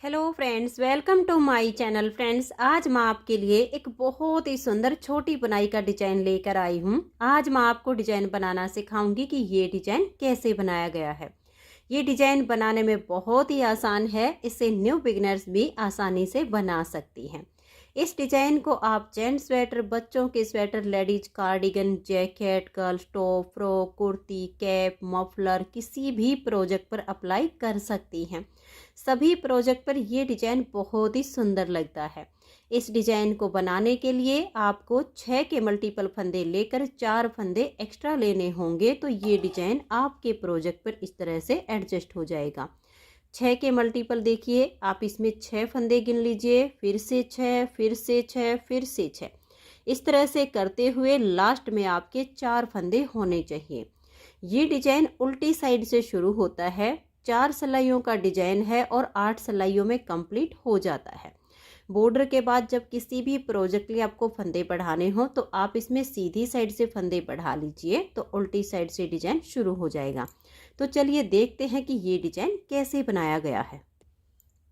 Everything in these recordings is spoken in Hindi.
Hello friends, welcome to my channel. Friends, आज मैं आपके लिए एक बहुत ही सुंदर छोटी बुनाई का डिजाइन लेकर आई हूँ। आज मैं आपको डिजाइन बनाना सिखाऊंगी कि ये डिजाइन कैसे बनाया गया है। ये डिजाइन बनाने में बहुत ही आसान है, इसे न्यू बिगिनर्स भी आसानी से बना सकती हैं। इस डिजाइन को आप जेंट्स स्वेटर, बच्चों के sweater, ladies cardigan, jacket, girls top, frock, kurti, cap, muffler किसी भी प्रोजेक्ट पर अप्लाई कर सकती हैं। सभी प्रोजेक्ट पर ये डिजाइन बहुत ही सुंदर लगता है। इस डिजाइन को बनाने के लिए आपको 6 के मल्टीपल फंदे लेकर 4 फंदे एक्स्ट्रा लेने होंगे, तो ये डिजाइन आपके प्रोजेक्ट पर इस तरह से एडजस्ट हो जाएगा। 6 के मल्टीपल देखिए, आप इसमें 6 फंदे गिन लीजिए, फिर से 6, फिर से 6, फिर से 6। इस तरह से करते हुए लास्ट में आपके 4 फंदे होने चाहिए। ये डिजाइन उल्टी साइड से शुरू होता है, 4 सिलाइयों का डिजाइन है और 8 सिलाइयों में कंप्लीट हो जाता है। बॉर्डर के बाद जब किसी भी प्रोजेक्ट के लिए आपको फंदे बढ़ाने हो तो आप इसमें सीधी साइड से फंदे बढ़ा लीजिए, तो उल्टी साइड से डिजाइन शुरू हो जाएगा। तो चलिए देखते हैं कि ये डिजाइन कैसे बनाया गया है।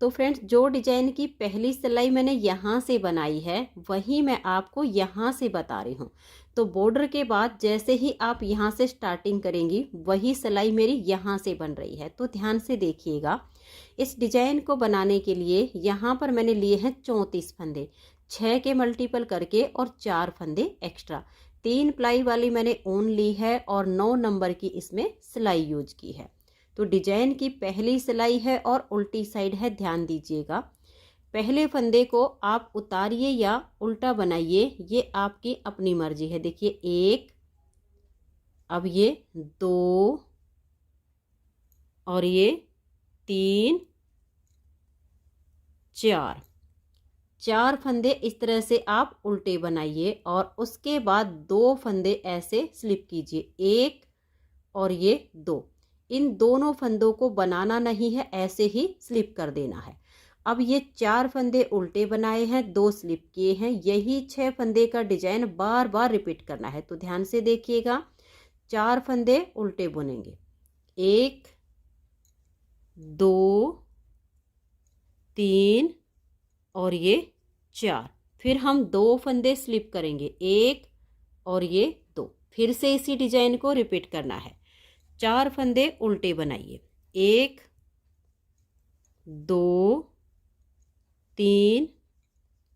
तो फ्रेंड्स, जो डिजाइन की पहली सिलाई मैंने यहाँ से बनाई है वही मैं आपको यहाँ से बता रही हूँ। तो बॉर्डर के बाद जैसे ही आप यहाँ से स्टार्टिंग करेंगी वही सिलाई मेरी यहाँ से बन रही है, तो ध्यान से देखिएगा। इस डिजाइन को बनाने के लिए यहाँ पर मैंने लिए हैं 34 फंदे, 6 के मल्टीपल करके और 4 फंदे एक्स्ट्रा। 3 प्लाई वाली मैंने ऊन ली है और 9 नंबर की इसमें सिलाई यूज की है। तो डिजाइन की पहली सिलाई है और उल्टी साइड है, ध्यान दीजिएगा। पहले फंदे को आप उतारिए या उल्टा बनाइए, ये आपकी अपनी मर्जी है। देखिए 1, अब ये 2 और ये 3, 4 फंदे इस तरह से आप उल्टे बनाइए और उसके बाद 2 फंदे ऐसे स्लिप कीजिए, 1 और ये 2। इन दोनों फंदों को बनाना नहीं है, ऐसे ही स्लिप कर देना है। अब ये 4 फंदे उल्टे बनाए हैं, 2 स्लिप किए हैं, यही 6 फंदे का डिजाइन बार बार रिपीट करना है। तो ध्यान से देखिएगा, 4 फंदे उल्टे बुनेंगे, 1, 2, 3 और ये 4। फिर हम 2 फंदे स्लिप करेंगे, 1 और ये 2। फिर से इसी डिजाइन को रिपीट करना है। 4 फंदे उल्टे बनाइए, 1, 2, 3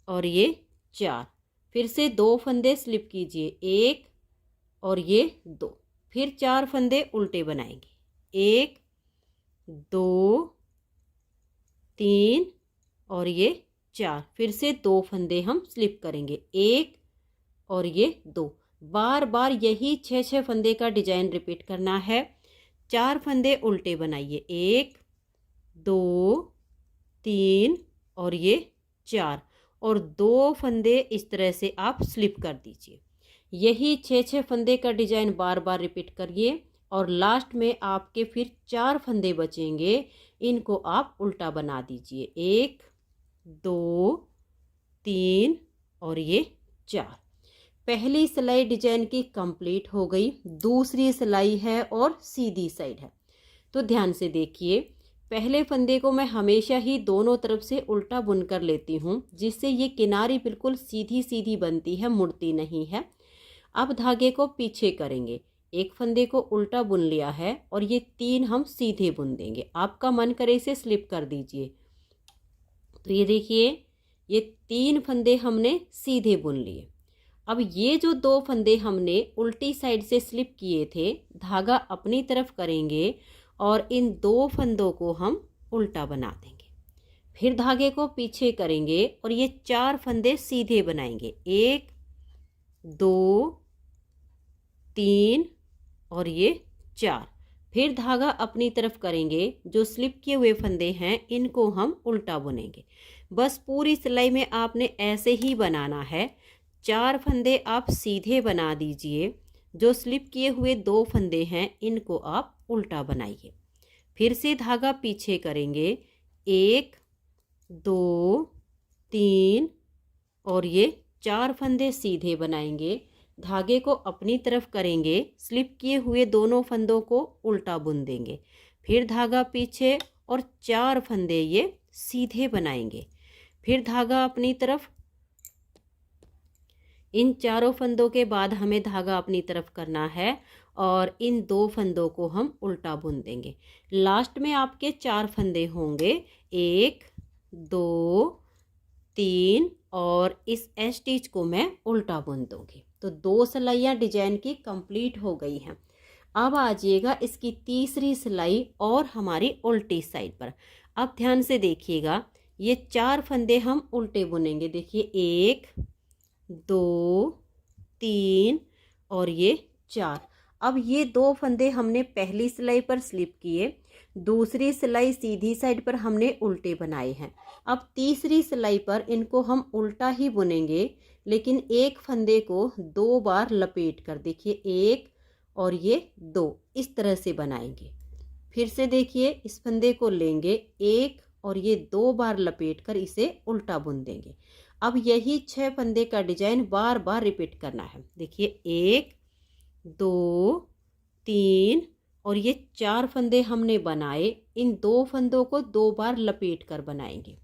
और ये 4। फिर से 2 फंदे स्लिप कीजिए, 1 और ये 2। फिर 4 फंदे उल्टे बनाएंगे, 1, 2, 3 और ये 4। फिर से 2 फंदे हम स्लिप करेंगे, 1 और ये 2। बार बार यही 6 फंदे का डिजाइन रिपीट करना है। 4 फंदे उल्टे बनाइए, 1, 2, 3 और ये 4 और 2 फंदे इस तरह से आप स्लिप कर दीजिए। यही 6 फंदे का डिजाइन बार बार रिपीट करिए और लास्ट में आपके फिर 4 फंदे बचेंगे, इनको आप उल्टा बना दीजिए, 1, 2, 3 और ये 4। पहली सिलाई डिजाइन की कंप्लीट हो गई, दूसरी सिलाई है और सीधी साइड है। तो ध्यान से देखिए, पहले फंदे को मैं हमेशा ही दोनों तरफ से उल्टा बुनकर लेती हूँ, जिससे ये किनारी बिल्कुल सीधी सीधी बनती है, मुड़ती नहीं है। अब धागे को पीछे करेंगे, एक फंदे को उल्टा बुन लिया है और ये 3 हम सीधे बुन देंगे। आपका मन करे इसे स्लिप कर दीजिए। तो ये देखिए, ये 3 फंदे हमने सीधे बुन लिए। अब ये जो 2 फंदे हमने उल्टी साइड से स्लिप किए थे, धागा अपनी तरफ करेंगे और इन 2 फंदों को हम उल्टा बना देंगे। फिर धागे को पीछे करेंगे और ये 4 फंदे सीधे बनाएंगे, 1, 2, 3 और ये 4। फिर धागा अपनी तरफ करेंगे, जो स्लिप किए हुए फंदे हैं इनको हम उल्टा बुनेंगे। बस पूरी सिलाई में आपने ऐसे ही बनाना है। 4 फंदे आप सीधे बना दीजिए, जो स्लिप किए हुए 2 फंदे हैं इनको आप उल्टा बनाइए। फिर से धागा पीछे करेंगे, 1, 2, 3 और ये 4 फंदे सीधे बनाएंगे। धागे को अपनी तरफ करेंगे, स्लिप किए हुए दोनों फंदों को उल्टा बुन देंगे। फिर धागा पीछे और 4 फंदे ये सीधे बनाएंगे। फिर धागा अपनी तरफ, इन चारों फंदों के बाद हमें धागा अपनी तरफ करना है और इन 2 फंदों को हम उल्टा बुन देंगे। लास्ट में आपके 4 फंदे होंगे, 1 2 3 और इस एस स्टिच को मैं उल्टा बुन दूंगी। तो 2 सिलाइयाँ डिजाइन की कंप्लीट हो गई हैं। अब आ जाइएगा इसकी तीसरी सिलाई और हमारी उल्टी साइड पर। अब ध्यान से देखिएगा, ये 4 फंदे हम उल्टे बुनेंगे। देखिए 1 2 3 और ये 4। अब ये 2 फंदे हमने पहली सिलाई पर स्लिप किए, दूसरी सिलाई सीधी साइड पर हमने उल्टे बनाए हैं। अब तीसरी सिलाई पर इनको हम उल्टा ही बुनेंगे, लेकिन एक फंदे को 2 बार लपेट कर, देखिए 1 और ये 2, इस तरह से बनाएंगे। फिर से देखिए, इस फंदे को लेंगे 1 और ये 2 बार लपेट कर इसे उल्टा बुन देंगे। अब यही 6 फंदे का डिजाइन बार बार रिपीट करना है। देखिए 1 2 3 और ये 4 फंदे हमने बनाए, इन 2 फंदों को 2 बार लपेट कर बनाएंगे।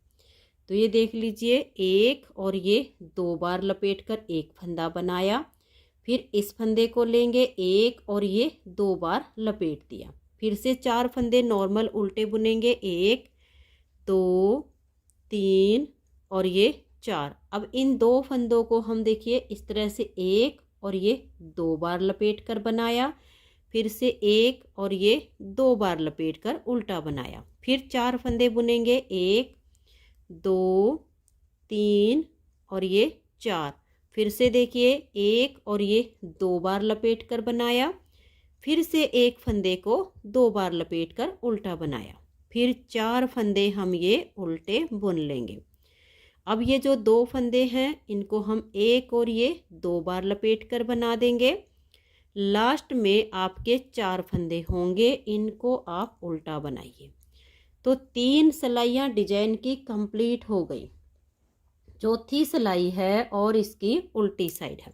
तो ये देख लीजिए, 1 और ये 2 बार लपेट कर एक फंदा बनाया। फिर इस फंदे को लेंगे 1 और ये 2 बार लपेट दिया। फिर से 4 फंदे नॉर्मल उल्टे बुनेंगे, 1 2 3 और ये 4। अब इन 2 फंदों को हम देखिए इस तरह से 1 और ये 2 बार लपेट कर बनाया। फिर से 1 और ये 2 बार लपेट कर उल्टा बनाया। फिर 4 फंदे बुनेंगे, 1 2 3 और ये 4। फिर से देखिए 1 और ये 2 बार लपेट कर बनाया। फिर से एक फंदे को 2 बार लपेट कर उल्टा बनाया। फिर 4 फंदे हम ये उल्टे बुन लेंगे। अब ये जो 2 फंदे हैं इनको हम 1 और ये 2 बार लपेट कर बना देंगे। लास्ट में आपके 4 फंदे होंगे, इनको आप उल्टा बनाइए। तो 3 सिलाइयाँ डिजाइन की कंप्लीट हो गई। चौथी सिलाई है और इसकी उल्टी साइड है।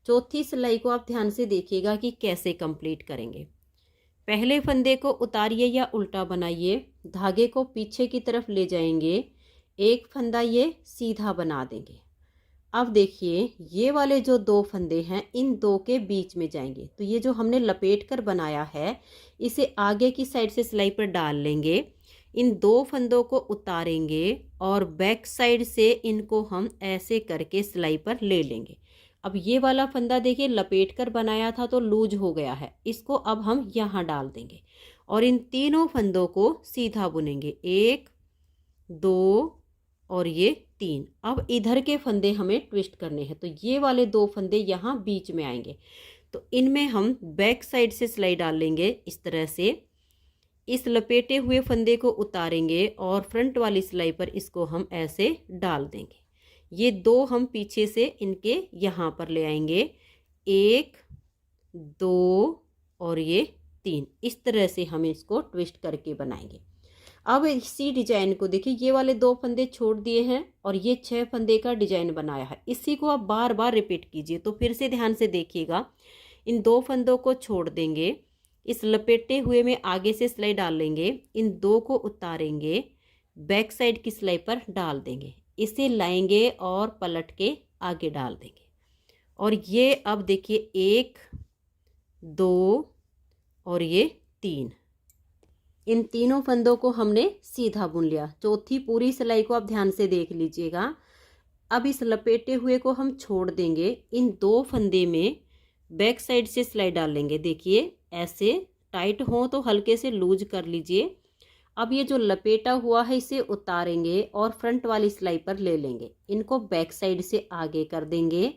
चौथी सिलाई को आप ध्यान से देखिएगा कि कैसे कंप्लीट करेंगे। पहले फंदे को उतारिए या उल्टा बनाइए, धागे को पीछे की तरफ ले जाएंगे, एक फंदा ये सीधा बना देंगे। अब देखिए ये वाले जो 2 फंदे हैं इन 2 के बीच में जाएंगे। तो ये जो हमने लपेट कर बनाया है इसे आगे की साइड से सिलाई पर डाल लेंगे। इन 2 फंदों को उतारेंगे और बैक साइड से इनको हम ऐसे करके सिलाई पर ले लेंगे। अब ये वाला फंदा देखिए लपेट कर बनाया था तो लूज हो गया है, इसको अब हम यहाँ डाल देंगे और इन तीनों फंदों को सीधा बुनेंगे, 1 2 और ये 3। अब इधर के फंदे हमें ट्विस्ट करने हैं, तो ये वाले 2 फंदे यहाँ बीच में आएंगे। तो इनमें हम बैक साइड से सिलाई डाल लेंगे इस तरह से। इस लपेटे हुए फंदे को उतारेंगे और फ्रंट वाली सिलाई पर इसको हम ऐसे डाल देंगे। ये 2 हम पीछे से इनके यहाँ पर ले आएंगे, 1 2 और ये 3। इस तरह से हम इसको ट्विस्ट करके बनाएंगे। अब इसी डिजाइन को देखिए, ये वाले 2 फंदे छोड़ दिए हैं और ये 6 फंदे का डिजाइन बनाया है। इसी को आप बार बार रिपीट कीजिए। तो फिर से ध्यान से देखिएगा, इन 2 फंदों को छोड़ देंगे, इस लपेटे हुए में आगे से सिलाई डाल लेंगे, इन 2 को उतारेंगे, बैक साइड की सिलाई पर डाल देंगे, इसे लाएंगे और पलट के आगे डाल देंगे। और ये अब देखिए 1 2 और ये 3, इन तीनों फंदों को हमने सीधा बुन लिया। चौथी पूरी सिलाई को आप ध्यान से देख लीजिएगा। अब इस लपेटे हुए को हम छोड़ देंगे, इन 2 फंदे में बैक साइड से सिलाई डाल लेंगे। देखिए ऐसे टाइट हो तो हल्के से लूज कर लीजिए। अब ये जो लपेटा हुआ है इसे उतारेंगे और फ्रंट वाली सिलाई पर ले लेंगे, इनको बैक साइड से आगे कर देंगे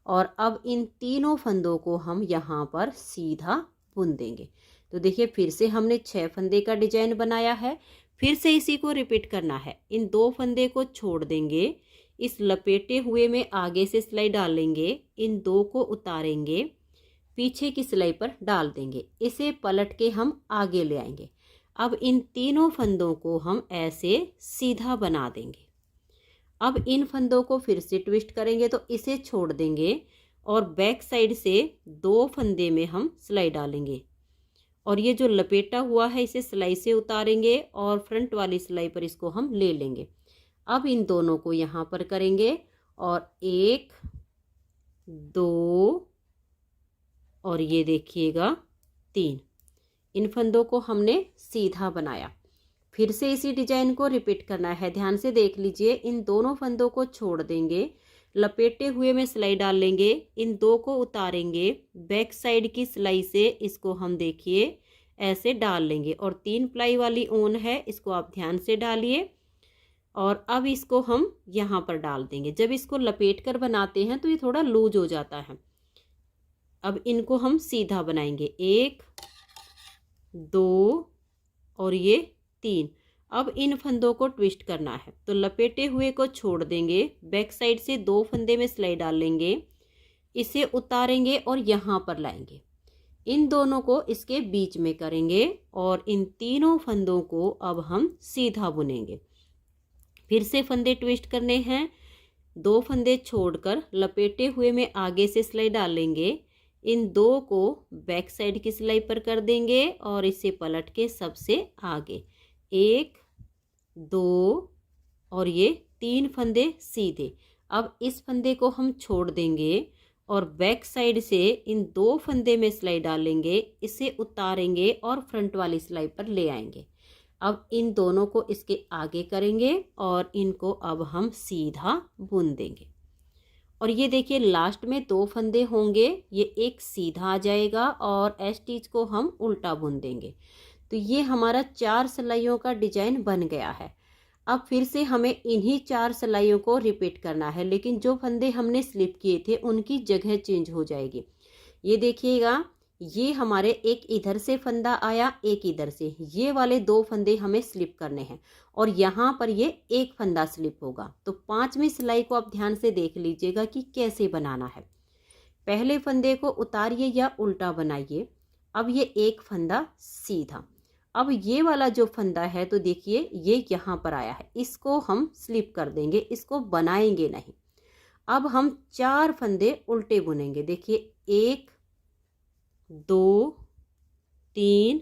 और अब इन तीनों फंदों को हम यहाँ पर सीधा बुन देंगे। तो देखिए फिर से हमने 6 फंदे का डिजाइन बनाया है, फिर से इसी को रिपीट करना है। इन 2 फंदे को छोड़ देंगे, इस लपेटे हुए में आगे से सिलाई डालेंगे, इन 2 को उतारेंगे, पीछे की सिलाई पर डाल देंगे, इसे पलट के हम आगे ले आएंगे। अब इन तीनों फंदों को हम ऐसे सीधा बना देंगे। अब इन फंदों को फिर से ट्विस्ट करेंगे, तो इसे छोड़ देंगे और बैक साइड से 2 फंदे में हम सिलाई डालेंगे और ये जो लपेटा हुआ है इसे सिलाई से उतारेंगे और फ्रंट वाली सिलाई पर इसको हम ले लेंगे। अब इन दोनों को यहाँ पर करेंगे और 1 2 और ये देखिएगा 3। इन फंदों को हमने सीधा बनाया। फिर से इसी डिजाइन को रिपीट करना है। ध्यान से देख लीजिए, इन दोनों फंदों को छोड़ देंगे, लपेटे हुए में सिलाई डाल लेंगे, इन दो को उतारेंगे, बैक साइड की सिलाई से इसको हम देखिए ऐसे डाल लेंगे और 3 प्लाई वाली ऊन है, इसको आप ध्यान से डालिए और अब इसको हम यहाँ पर डाल देंगे। जब इसको लपेट कर बनाते हैं तो ये थोड़ा लूज हो जाता है। अब इनको हम सीधा बनाएंगे, 1 2 और ये 3। अब इन फंदों को ट्विस्ट करना है तो लपेटे हुए को छोड़ देंगे, बैक साइड से 2 फंदे में सिलाई डाल लेंगे, इसे उतारेंगे और यहाँ पर लाएंगे। इन दोनों को इसके बीच में करेंगे और इन तीनों फंदों को अब हम सीधा बुनेंगे। फिर से फंदे ट्विस्ट करने हैं, 2 फंदे छोड़कर लपेटे हुए में आगे से सिलाई डालेंगे, इन 2 को बैक साइड की सिलाई पर कर देंगे और इसे पलट के सबसे आगे 1 2 और ये 3 फंदे सीधे। अब इस फंदे को हम छोड़ देंगे और बैक साइड से इन 2 फंदे में सिलाई डालेंगे, इसे उतारेंगे और फ्रंट वाली सिलाई पर ले आएंगे। अब इन दोनों को इसके आगे करेंगे और इनको अब हम सीधा बुन देंगे। और ये देखिए लास्ट में 2 फंदे होंगे, ये एक सीधा आ जाएगा और एस स्टिच को हम उल्टा बुन देंगे। तो ये हमारा 4 सिलाइयों का डिजाइन बन गया है। अब फिर से हमें इन्हीं 4 सिलाइयों को रिपीट करना है, लेकिन जो फंदे हमने स्लिप किए थे उनकी जगह चेंज हो जाएगी। ये देखिएगा, ये हमारे एक इधर से फंदा आया, एक इधर से, ये वाले 2 फंदे हमें स्लिप करने हैं और यहाँ पर ये एक फंदा स्लिप होगा। तो 5वीं सिलाई को आप ध्यान से देख लीजिएगा कि कैसे बनाना है। पहले फंदे को उतारिए या उल्टा बनाइए। अब ये एक फंदा सीधा। अब ये वाला जो फंदा है तो देखिए ये यहाँ पर आया है, इसको हम स्लिप कर देंगे, इसको बनाएंगे नहीं। अब हम 4 फंदे उल्टे बुनेंगे। देखिए 1 2 3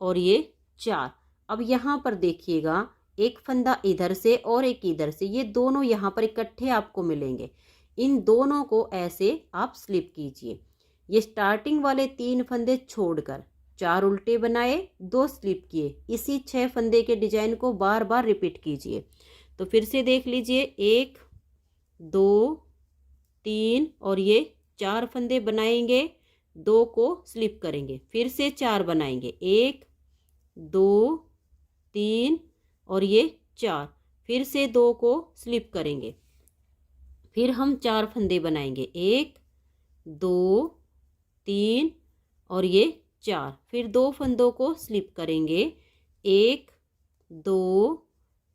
और ये 4। अब यहाँ पर देखिएगा एक फंदा इधर से और एक इधर से, ये दोनों यहाँ पर इकट्ठे आपको मिलेंगे। इन दोनों को ऐसे आप स्लिप कीजिए। ये स्टार्टिंग वाले 3 फंदे छोड़कर 4 उल्टे बनाए, 2 स्लिप किए। इसी 6 फंदे के डिजाइन को बार बार रिपीट कीजिए। तो फिर से देख लीजिए, 1 2 3 और ये 4 फंदे बनाएंगे, 2 को स्लिप करेंगे, फिर से 4 बनाएंगे, 1 2 3 और ये 4, फिर से 2 को स्लिप करेंगे, फिर हम 4 फंदे बनाएंगे, 1 2 3 और ये 4, फिर 2 फंदों को स्लिप करेंगे, 1 2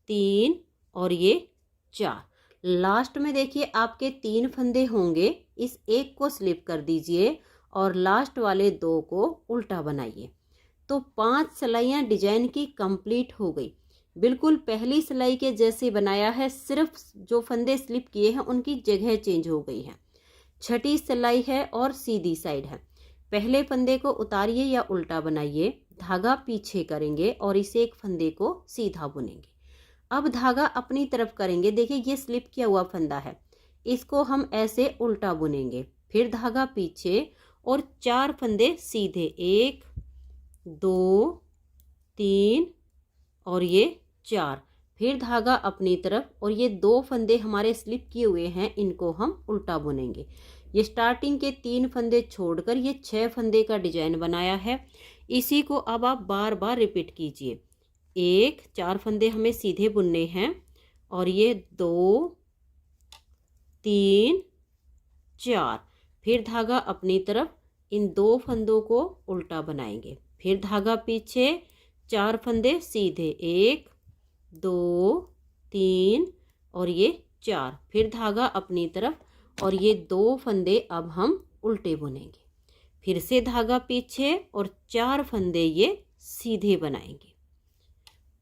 3 और ये 4। लास्ट में देखिए आपके 3 फंदे होंगे, इस एक को स्लिप कर दीजिए और लास्ट वाले 2 को उल्टा बनाइए। तो 5 सिलाइयाँ डिजाइन की कंप्लीट हो गई। बिल्कुल पहली सिलाई के जैसे बनाया है, सिर्फ जो फंदे स्लिप किए हैं उनकी जगह चेंज हो गई है। छठी सिलाई है और सीधी साइड है। पहले फंदे को उतारिए या उल्टा बनाइए, धागा पीछे करेंगे और इसे एक फंदे को सीधा बुनेंगे। अब धागा अपनी तरफ करेंगे। देखिए ये स्लिप किया हुआ फंदा है, इसको हम ऐसे उल्टा बुनेंगे, फिर धागा पीछे और 4 फंदे सीधे, 1 2 3 और ये 4, फिर धागा अपनी तरफ और ये 2 फंदे हमारे स्लिप किए हुए हैं, इनको हम उल्टा बुनेंगे। ये स्टार्टिंग के 3 फंदे छोड़कर ये 6 फंदे का डिजाइन बनाया है। इसी को अब आप बार बार रिपीट कीजिए। 1 4 फंदे हमें सीधे बुनने हैं और ये 2 3 4, फिर धागा अपनी तरफ, इन 2 फंदों को उल्टा बनाएंगे, फिर धागा पीछे, 4 फंदे सीधे, 1 2 3 और ये 4, फिर धागा अपनी तरफ और ये 2 फंदे अब हम उल्टे बुनेंगे, फिर से धागा पीछे और 4 फंदे ये सीधे बनाएंगे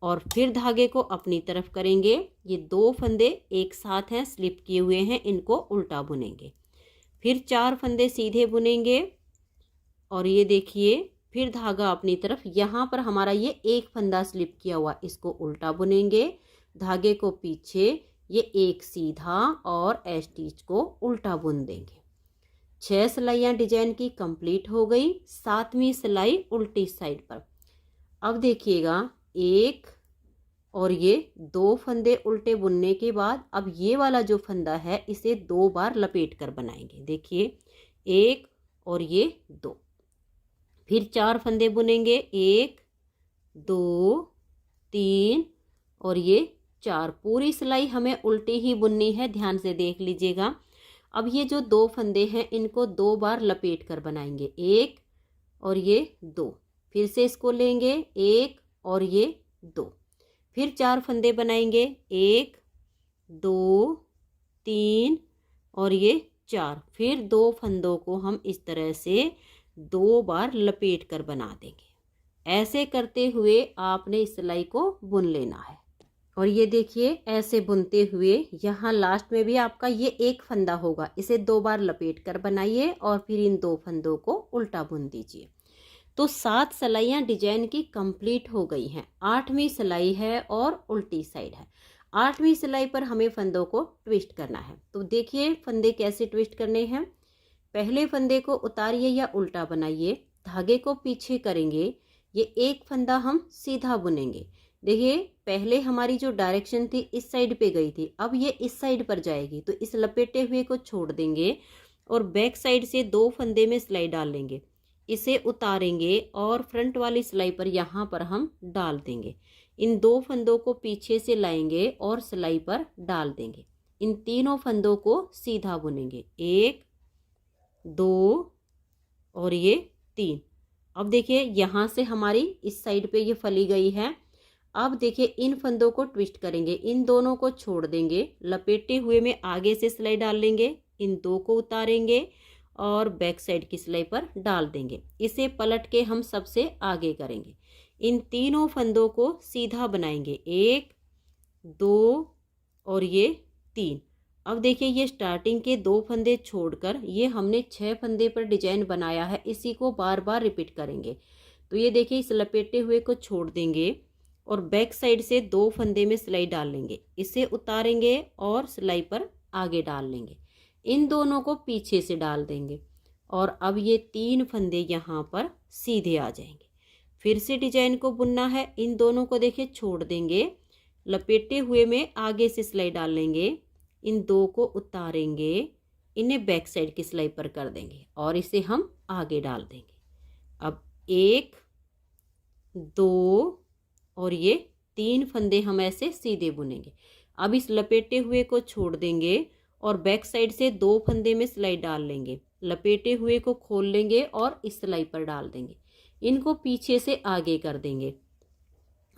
और फिर धागे को अपनी तरफ करेंगे। ये 2 फंदे एक साथ हैं, स्लिप किए हुए हैं, इनको उल्टा बुनेंगे, फिर 4 फंदे सीधे बुनेंगे और ये देखिए फिर धागा अपनी तरफ, यहाँ पर हमारा ये एक फंदा स्लिप किया हुआ, इसको उल्टा बुनेंगे, धागे को पीछे, ये एक सीधा और स्टिच को उल्टा बुन देंगे। 6 सिलाइयाँ डिजाइन की कंप्लीट हो गई। 7वीं सिलाई उल्टी साइड पर। अब देखिएगा, एक और ये 2 फंदे उल्टे बुनने के बाद अब ये वाला जो फंदा है इसे 2 बार लपेट कर बनाएंगे। देखिए, 1 और ये 2, फिर 4 फंदे बुनेंगे, 1 2 3 और ये 4। पूरी सिलाई हमें उल्टी ही बुननी है, ध्यान से देख लीजिएगा। अब ये जो 2 फंदे हैं इनको 2 बार लपेट कर बनाएंगे, 1 और ये 2, फिर से इसको लेंगे, 1 और ये 2, फिर 4 फंदे बनाएंगे, 1 2 3 और ये 4, फिर 2 फंदों को हम इस तरह से 2 बार लपेट कर बना देंगे। ऐसे करते हुए आपने इस सिलाई को बुन लेना है। और ये देखिए, ऐसे बुनते हुए यहाँ लास्ट में भी आपका ये एक फंदा होगा, इसे 2 बार लपेट कर बनाइए और फिर इन 2 फंदों को उल्टा बुन दीजिए। तो 7 सिलाइयाँ डिजाइन की कंप्लीट हो गई हैं। 8वीं सिलाई है और उल्टी साइड है। 8वीं सिलाई पर हमें फंदों को ट्विस्ट करना है। तो देखिए फंदे कैसे ट्विस्ट करने हैं। पहले फंदे को उतारिए या उल्टा बनाइए, धागे को पीछे करेंगे, ये एक फंदा हम सीधा बुनेंगे। देखिए, पहले हमारी जो डायरेक्शन थी इस साइड पे गई थी, अब ये इस साइड पर जाएगी, तो इस लपेटे हुए को छोड़ देंगे और बैक साइड से 2 फंदे में सिलाई डाल लेंगे, इसे उतारेंगे और फ्रंट वाली सिलाई पर यहाँ पर हम डाल देंगे। इन 2 फंदों को पीछे से लाएंगे और सिलाई पर डाल देंगे। इन तीनों फंदों को सीधा बुनेंगे, 1 2 और ये 3। अब देखिए, यहाँ से हमारी इस साइड पे ये फली गई है। अब देखिए, इन फंदों को ट्विस्ट करेंगे, इन दोनों को छोड़ देंगे, लपेटे हुए में आगे से सिलाई डाल लेंगे, इन 2 को उतारेंगे और बैक साइड की सिलाई पर डाल देंगे। इसे पलट के हम सबसे आगे करेंगे। इन तीनों फंदों को सीधा बनाएंगे, 1 2 और ये 3। अब देखिए, ये स्टार्टिंग के 2 फंदे छोड़कर ये हमने 6 फंदे पर डिजाइन बनाया है, इसी को बार बार रिपीट करेंगे। तो ये देखिए, इस लपेटे हुए को छोड़ देंगे और बैक साइड से 2 फंदे में सिलाई डाल लेंगे, इसे उतारेंगे और सिलाई पर आगे डाल लेंगे, इन दोनों को पीछे से डाल देंगे और अब ये 3 फंदे यहाँ पर सीधे आ जाएंगे। फिर से डिजाइन को बुनना है, इन दोनों को देखिए छोड़ देंगे, लपेटे हुए में आगे से सिलाई डाल लेंगे, इन 2 को उतारेंगे, इन्हें बैक साइड की सिलाई पर कर देंगे और इसे हम आगे डाल देंगे। अब 1 2 और ये 3 फंदे हम ऐसे सीधे बुनेंगे। अब इस लपेटे हुए को छोड़ देंगे और बैक साइड से 2 फंदे में सिलाई डाल लेंगे, लपेटे हुए को खोल लेंगे और इस सिलाई पर डाल देंगे, इनको पीछे से आगे कर देंगे।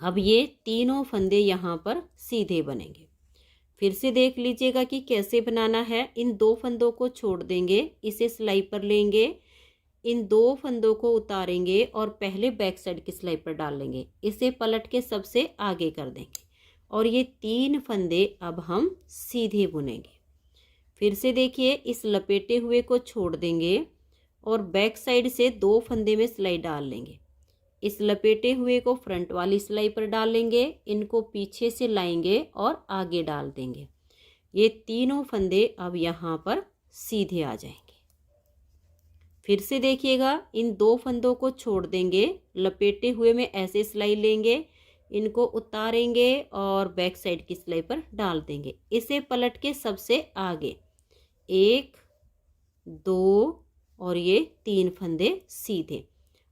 अब ये तीनों फंदे यहाँ पर सीधे बनेंगे। फिर से देख लीजिएगा कि कैसे बनाना है। इन 2 फंदों को छोड़ देंगे, इसे सिलाई पर लेंगे, इन 2 फंदों को उतारेंगे और पहले बैक साइड की सिलाई पर डाल लेंगे, इसे पलट के सबसे आगे कर देंगे और ये 3 फंदे अब हम सीधे बुनेंगे। फिर से देखिए, इस लपेटे हुए को छोड़ देंगे और बैक साइड से 2 फंदे में सिलाई डाल लेंगे, इस लपेटे हुए को फ्रंट वाली सिलाई पर डालेंगे, इनको पीछे से लाएंगे और आगे डाल देंगे। ये तीनों फंदे अब यहाँ पर सीधे आ जाएंगे। फिर से देखिएगा, इन 2 फंदों को छोड़ देंगे, लपेटे हुए में ऐसे सिलाई लेंगे, इनको उतारेंगे और बैक साइड की सिलाई पर डाल देंगे, इसे पलट के सबसे आगे 1 2 और ये 3 फंदे सीधे।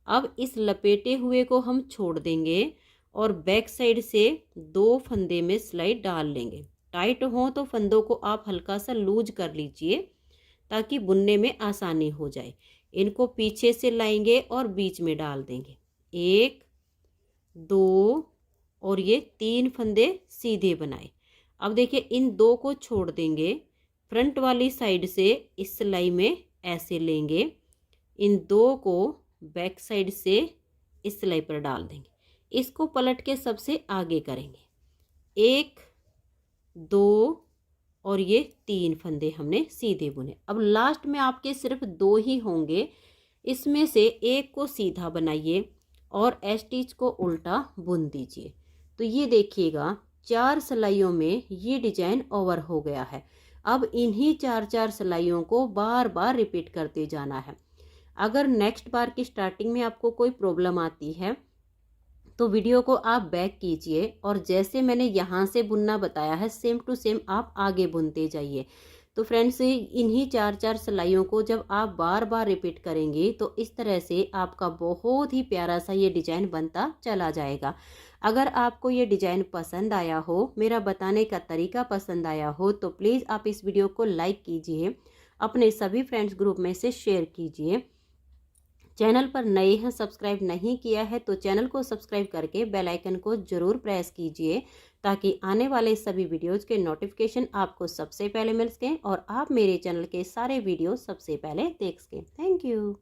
अब इस लपेटे हुए को हम छोड़ देंगे और बैक साइड से 2 फंदे में सिलाई डाल लेंगे। टाइट हो तो फंदों को आप हल्का सा लूज कर लीजिए ताकि बुनने में आसानी हो जाए। इनको पीछे से लाएंगे और बीच में डाल देंगे, 1 2 और ये 3 फंदे सीधे बनाए। अब देखिए, इन 2 को छोड़ देंगे, फ्रंट वाली साइड से इस सिलाई में ऐसे लेंगे, इन 2 को बैक साइड से इस सिलाई पर डाल देंगे, इसको पलट के सबसे आगे करेंगे, 1 2 और ये 3 फंदे हमने सीधे बुने। अब लास्ट में आपके सिर्फ 2 ही होंगे, इसमें से एक को सीधा बनाइए और स्टिच को उल्टा बुन दीजिए। तो ये देखिएगा 4 सिलाइयों में ये डिजाइन ओवर हो गया है। अब इन्हीं 4-4 सिलाइयों को बार बार रिपीट करते जाना है। अगर नेक्स्ट बार की स्टार्टिंग में आपको कोई प्रॉब्लम आती है तो वीडियो को आप बैक कीजिए और जैसे मैंने यहाँ से बुनना बताया है सेम टू सेम आप आगे बुनते जाइए। तो फ्रेंड्स इन्हीं 4-4 सिलाइयों को जब आप बार बार रिपीट करेंगे तो इस तरह से आपका बहुत ही प्यारा सा ये डिजाइन बनता चला जाएगा। अगर आपको ये डिजाइन पसंद आया हो, मेरा बताने का तरीका पसंद आया हो, तो प्लीज़ आप इस वीडियो को लाइक कीजिए, अपने सभी फ्रेंड्स ग्रुप में से शेयर कीजिए। चैनल पर नए हैं, सब्सक्राइब नहीं किया है तो चैनल को सब्सक्राइब करके बेल आइकन को ज़रूर प्रेस कीजिए ताकि आने वाले सभी वीडियोज़ के नोटिफिकेशन आपको सबसे पहले मिल सकें और आप मेरे चैनल के सारे वीडियो सबसे पहले देख सकें। Thank you.